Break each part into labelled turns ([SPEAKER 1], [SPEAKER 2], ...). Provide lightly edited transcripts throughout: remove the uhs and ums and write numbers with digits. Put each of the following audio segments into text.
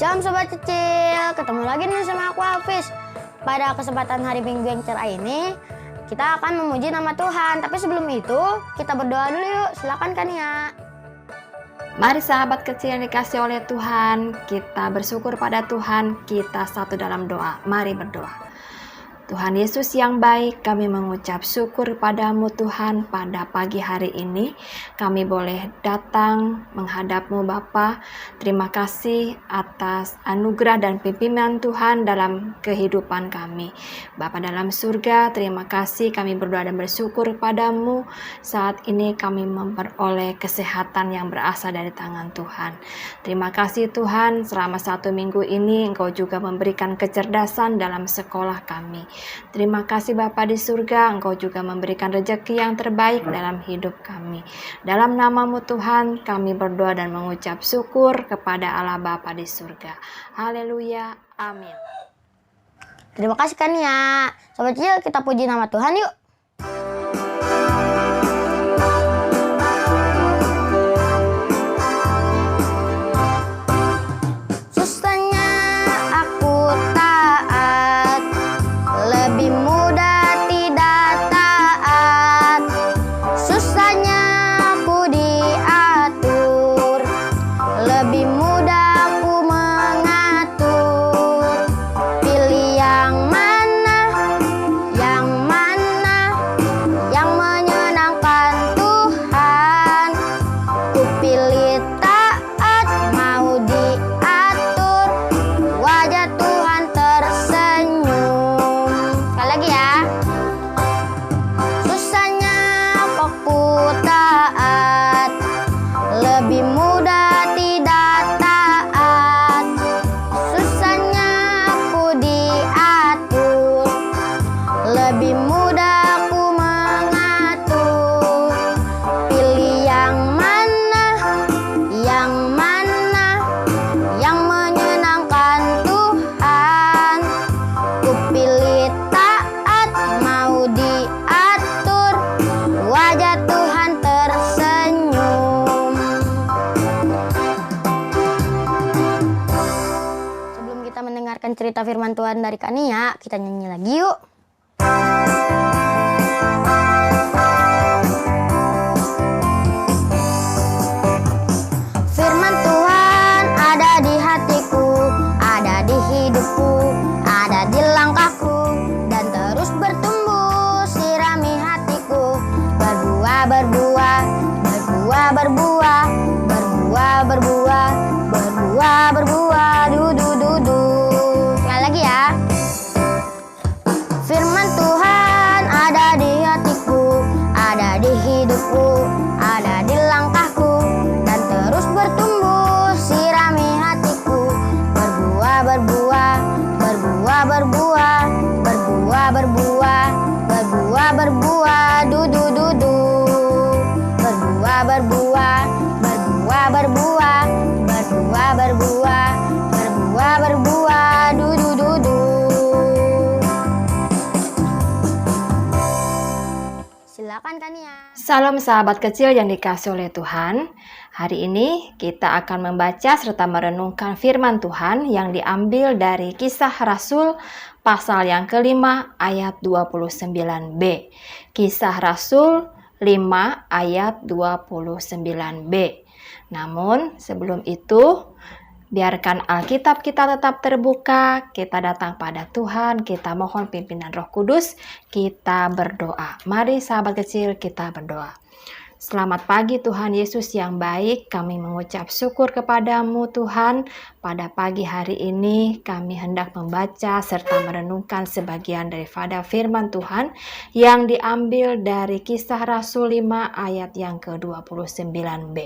[SPEAKER 1] Shalom Sobat Kecil, ketemu lagi nih sama aku Hafiz. Pada kesempatan hari Minggu yang cerah ini, kita akan memuji nama Tuhan. Tapi sebelum itu, kita berdoa dulu yuk. Silakan Kania.
[SPEAKER 2] Mari sahabat kecil yang dikasih oleh Tuhan, kita bersyukur pada Tuhan, kita satu dalam doa. Mari berdoa. Tuhan Yesus yang baik, kami mengucap syukur padamu Tuhan pada pagi hari ini. Kami boleh datang menghadap-Mu Bapa. Terima kasih atas anugerah dan pimpinan Tuhan dalam kehidupan kami. Bapa dalam surga, terima kasih kami berdoa dan bersyukur padamu. Saat ini kami memperoleh kesehatan yang berasal dari tangan Tuhan. Terima kasih Tuhan, selama 1 minggu ini Engkau juga memberikan kecerdasan dalam sekolah kami. Terima kasih Bapa di surga, Engkau juga memberikan rezeki yang terbaik dalam hidup kami. Dalam nama-Mu Tuhan, kami berdoa dan mengucap syukur kepada Allah Bapa di surga. Haleluya, amin.
[SPEAKER 1] Terima kasih Kania. Sobat Kecil, kita puji nama Tuhan yuk. Cerita firman Tuhan dari Kania, kita nyanyi lagi yuk. Firman Tuhan ada di hatiku, ada di hidupku, ada di langkahku, dan terus bertumbuh sirami hatiku. Berbuah, berbuah, berbuah, berbuah, berbuah, berbuah, berbuah, berbuah, du. Firman Tuhan ada di hatiku, ada di hidupku, ada di langkahku, dan terus bertumbuh sirami hatiku. Berbuah, berbuah, berbuah, berbuah, berbuah, berbuah, berbuah, berbuah, du. Berbuah, berbuah, berbuah, berbuah, berbuah, berbuah, berbuah, berbuah, du. Silakan Kania.
[SPEAKER 2] Salam sahabat kecil yang dikasih oleh Tuhan. Hari ini kita akan membaca serta merenungkan firman Tuhan yang diambil dari Kisah Rasul pasal yang kelima ayat 29b. Kisah Rasul 5 ayat 29b. Namun sebelum itu, biarkan Alkitab kita tetap terbuka, kita datang pada Tuhan, kita mohon pimpinan Roh Kudus, kita berdoa. Mari sahabat kecil, kita berdoa. Selamat pagi Tuhan Yesus yang baik, kami mengucap syukur kepadamu Tuhan. Pada pagi hari ini kami hendak membaca serta merenungkan sebagian daripada firman Tuhan yang diambil dari Kisah Rasul 5 ayat yang ke-29b.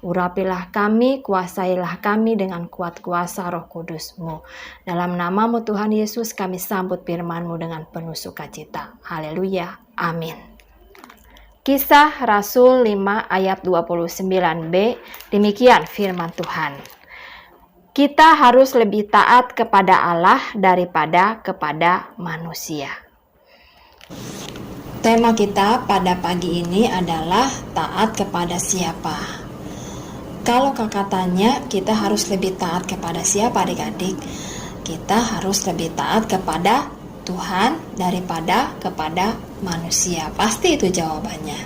[SPEAKER 2] Urapilah kami, kuasailah kami dengan kuat kuasa Roh Kudus-Mu. Dalam nama-Mu Tuhan Yesus kami sambut firman-Mu dengan penuh sukacita. Haleluya. Amin. Kisah Rasul 5 ayat 29b, demikian firman Tuhan. Kita harus lebih taat kepada Allah daripada kepada manusia. Tema kita pada pagi ini adalah taat kepada siapa? Kalau kakak tanya, kita harus lebih taat kepada siapa adik-adik? Kita harus lebih taat kepada Tuhan daripada kepada manusia. Pasti itu jawabannya.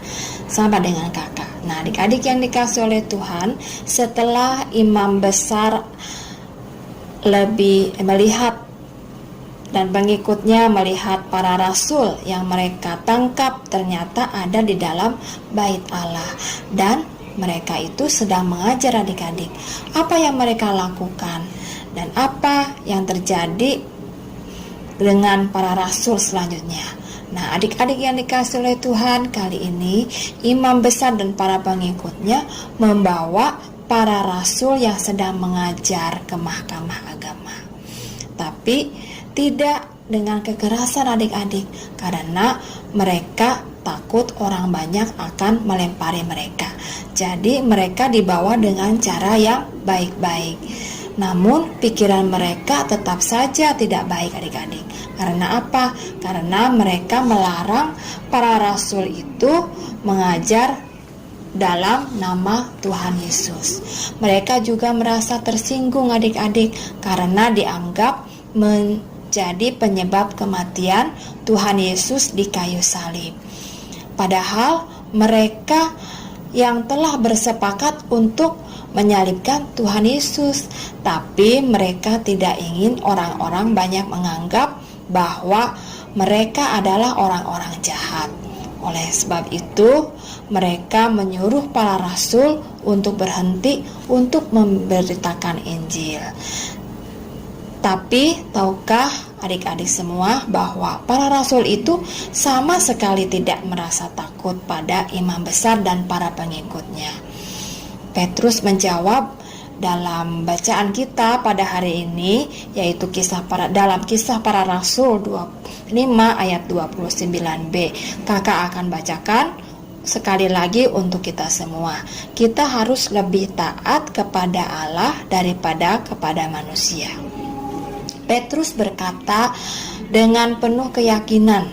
[SPEAKER 2] Sama dengan kakak. Nah, adik-adik yang dikasih oleh Tuhan, setelah imam besar lebih melihat dan pengikutnya melihat para rasul yang mereka tangkap ternyata ada di dalam bait Allah, dan mereka itu sedang mengajar adik-adik apa yang mereka lakukan dan apa yang terjadi dengan para rasul selanjutnya. Nah, adik-adik yang dikasih oleh Tuhan, kali ini imam besar dan para pengikutnya membawa para rasul yang sedang mengajar ke mahkamah agama. Tapi tidak dengan kekerasan adik-adik, karena mereka takut orang banyak akan melempari mereka. Jadi mereka dibawa dengan cara yang baik-baik. Namun pikiran mereka tetap saja tidak baik adik-adik. Karena apa? Karena mereka melarang para rasul itu mengajar dalam nama Tuhan Yesus. Mereka juga merasa tersinggung adik-adik karena dianggap menjadi penyebab kematian Tuhan Yesus di kayu salib. Padahal mereka yang telah bersepakat untuk menyalibkan Tuhan Yesus, tapi mereka tidak ingin orang-orang banyak menganggap bahwa mereka adalah orang-orang jahat. Oleh sebab itu, mereka menyuruh para rasul untuk berhenti untuk memberitakan Injil. Tapi tahukah adik-adik semua bahwa para rasul itu sama sekali tidak merasa takut pada imam besar dan para pengikutnya. Petrus menjawab dalam bacaan kita pada hari ini, yaitu dalam kisah para rasul 25 ayat 29b. Kakak akan bacakan sekali lagi untuk kita semua. Kita harus lebih taat kepada Allah daripada kepada manusia. Petrus berkata dengan penuh keyakinan,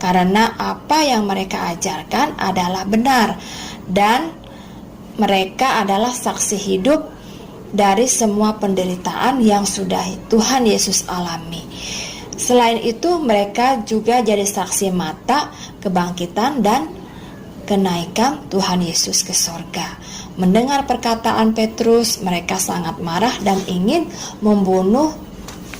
[SPEAKER 2] karena apa yang mereka ajarkan adalah benar dan mereka adalah saksi hidup dari semua penderitaan yang sudah Tuhan Yesus alami. Selain itu, mereka juga jadi saksi mata kebangkitan dan kenaikan Tuhan Yesus ke sorga. Mendengar perkataan Petrus, mereka sangat marah dan ingin membunuh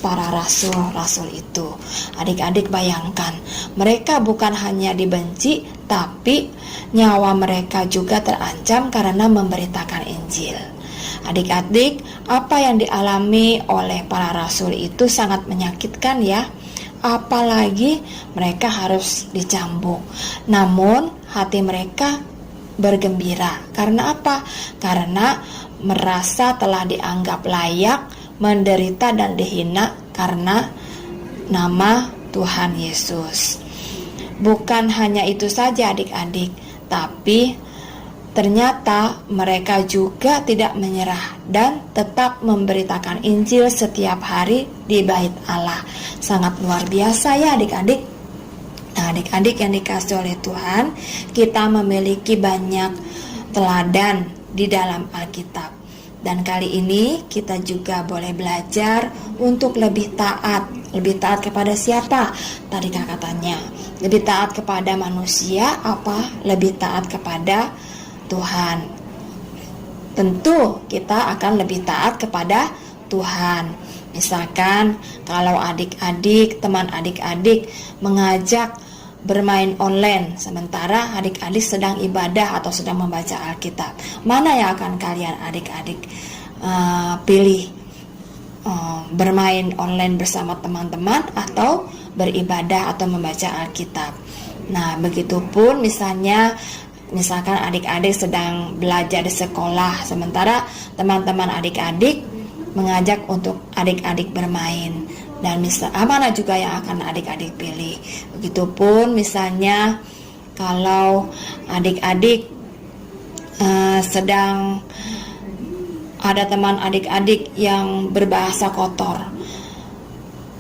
[SPEAKER 2] para rasul-rasul itu. Adik-adik bayangkan, mereka bukan hanya dibenci, tapi nyawa mereka juga terancam karena memberitakan Injil. Adik-adik, apa yang dialami oleh para rasul itu sangat menyakitkan ya. Apalagi mereka harus dicambuk. Namun hati mereka bergembira. Karena apa? Karena merasa telah dianggap layak menderita dan dihina karena nama Tuhan Yesus. Bukan hanya itu saja adik-adik, tapi ternyata mereka juga tidak menyerah dan tetap memberitakan Injil setiap hari di bait Allah. Sangat luar biasa ya adik-adik. Nah, adik-adik yang dikasih oleh Tuhan, kita memiliki banyak teladan di dalam Alkitab. Dan kali ini kita juga boleh belajar untuk lebih taat. Lebih taat kepada siapa? Tadi kakak tanya. Lebih taat kepada manusia apa? Lebih taat kepada Tuhan. Tentu kita akan lebih taat kepada Tuhan. Misalkan kalau adik-adik, teman adik-adik mengajak bermain online sementara adik-adik sedang ibadah atau sedang membaca Alkitab, mana yang akan kalian adik-adik pilih? Bermain online bersama teman-teman atau beribadah atau membaca Alkitab? Nah, begitupun misalkan adik-adik sedang belajar di sekolah sementara teman-teman adik-adik mengajak untuk adik-adik bermain. Dan mana juga yang akan adik-adik pilih. Begitupun misalnya kalau adik-adik sedang ada teman adik-adik yang berbahasa kotor,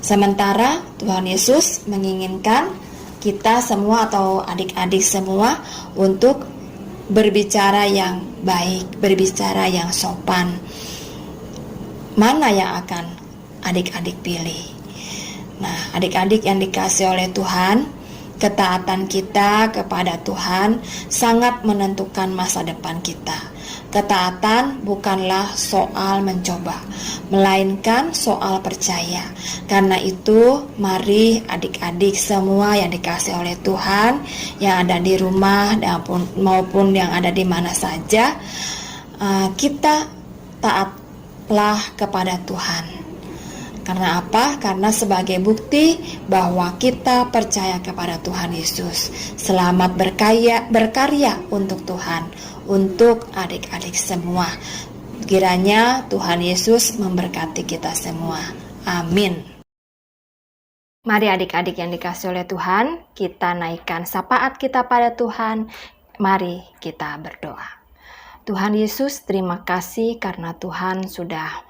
[SPEAKER 2] sementara Tuhan Yesus menginginkan kita semua atau adik-adik semua untuk berbicara yang baik, berbicara yang sopan. Mana yang akan adik-adik pilih? Nah, adik-adik yang dikasih oleh Tuhan, ketaatan kita kepada Tuhan sangat menentukan masa depan kita. Ketaatan bukanlah soal mencoba, melainkan soal percaya. Karena itu, mari adik-adik semua yang dikasih oleh Tuhan, yang ada di rumah maupun yang ada di mana saja, kita taatlah kepada Tuhan. Karena apa? Karena sebagai bukti bahwa kita percaya kepada Tuhan Yesus. Selamat berkarya untuk Tuhan, untuk adik-adik semua. Kiranya Tuhan Yesus memberkati kita semua. Amin. Mari adik-adik yang dikasih oleh Tuhan, kita naikkan syafaat kita pada Tuhan. Mari kita berdoa. Tuhan Yesus, terima kasih karena Tuhan sudah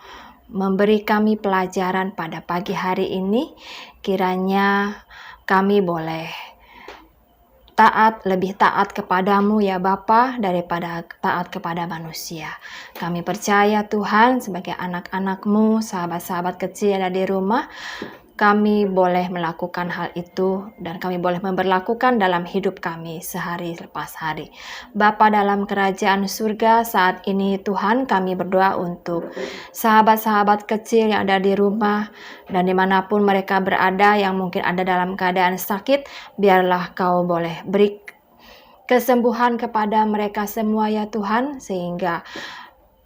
[SPEAKER 2] memberi kami pelajaran pada pagi hari ini. Kiranya kami boleh lebih taat kepadamu ya Bapa daripada taat kepada manusia. Kami percaya Tuhan sebagai anak-anak-Mu, sahabat-sahabat kecil yang ada di rumah, kami boleh melakukan hal itu dan kami boleh memberlakukan dalam hidup kami sehari lepas hari. Bapa dalam kerajaan surga, saat ini Tuhan kami berdoa untuk sahabat-sahabat kecil yang ada di rumah dan dimanapun mereka berada yang mungkin ada dalam keadaan sakit, biarlah Kau boleh beri kesembuhan kepada mereka semua ya Tuhan, sehingga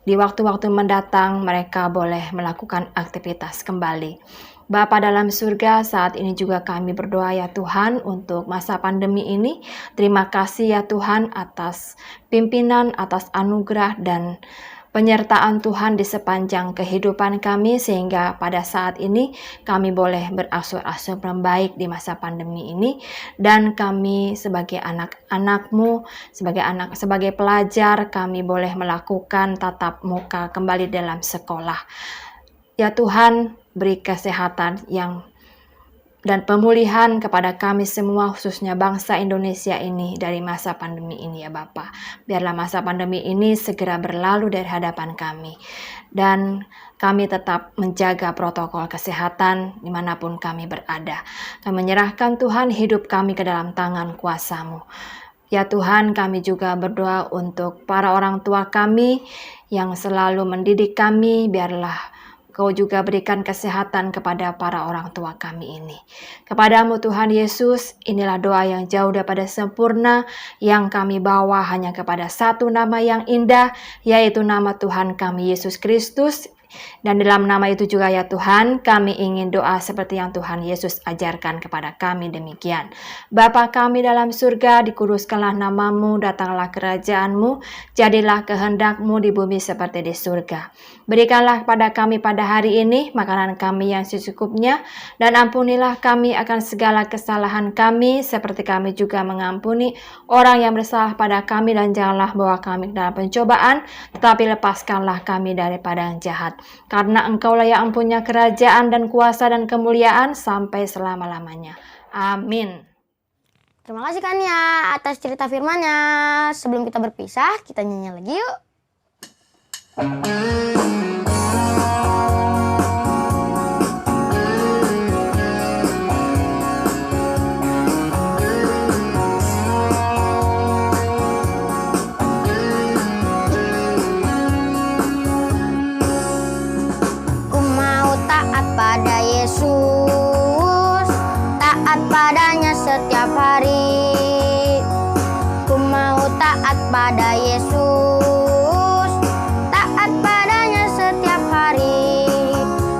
[SPEAKER 2] di waktu-waktu mendatang mereka boleh melakukan aktivitas kembali. Bapa dalam surga, saat ini juga kami berdoa ya Tuhan untuk masa pandemi ini. Terima kasih ya Tuhan atas pimpinan, atas anugerah dan penyertaan Tuhan di sepanjang kehidupan kami, sehingga pada saat ini kami boleh berangsur-angsur membaik di masa pandemi ini, dan kami sebagai anak-anak-Mu, sebagai pelajar, kami boleh melakukan tatap muka kembali dalam sekolah. Ya Tuhan, beri kesehatan dan pemulihan kepada kami semua, khususnya bangsa Indonesia ini dari masa pandemi ini ya Bapa. Biarlah masa pandemi ini segera berlalu dari hadapan kami. Dan kami tetap menjaga protokol kesehatan dimanapun kami berada. Kami menyerahkan Tuhan hidup kami ke dalam tangan kuasa-Mu. Ya Tuhan, kami juga berdoa untuk para orang tua kami yang selalu mendidik kami, biarlah Kau juga berikan kesehatan kepada para orang tua kami ini. Kepadamu Tuhan Yesus, inilah doa yang jauh daripada sempurna yang kami bawa hanya kepada satu nama yang indah, yaitu nama Tuhan kami Yesus Kristus. Dan dalam nama itu juga ya Tuhan, kami ingin doa seperti yang Tuhan Yesus ajarkan kepada kami demikian. Bapa kami dalam surga, dikuduskanlah nama-Mu, datanglah kerajaan-Mu, jadilah kehendak-Mu di bumi seperti di surga. Berikanlah kepada kami pada hari ini makanan kami yang secukupnya, dan ampunilah kami akan segala kesalahan kami, seperti kami juga mengampuni orang yang bersalah pada kami, dan janganlah bawa kami dalam pencobaan, tetapi lepaskanlah kami daripada yang jahat. Karena Engkaulah yang punya kerajaan dan kuasa dan kemuliaan sampai selama-lamanya. Amin.
[SPEAKER 1] Terima kasih Kania atas cerita firman-Nya. Sebelum kita berpisah, kita nyanyi lagi yuk. Pada Yesus, taat padanya setiap hari. Ku mau taat pada Yesus, taat padanya setiap hari.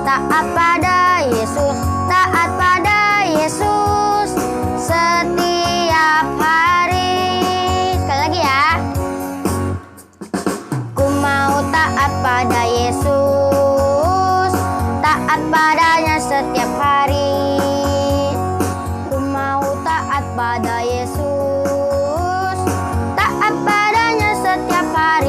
[SPEAKER 1] Taat pada Yesus, taat pada Yesus setiap hari. Sekali lagi ya. Ku mau taat pada Yesus, taat padanya setiap hari. Ku mau taat pada Yesus, taat padanya setiap hari.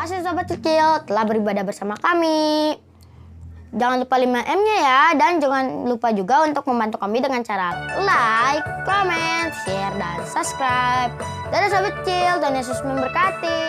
[SPEAKER 1] kasih Sobat Kecil telah beribadah bersama kami. Jangan lupa 5M-nya ya, dan jangan lupa juga untuk membantu kami dengan cara like, comment, share, dan subscribe. Dadah Sobat Kecil, Tuhan Yesus memberkati.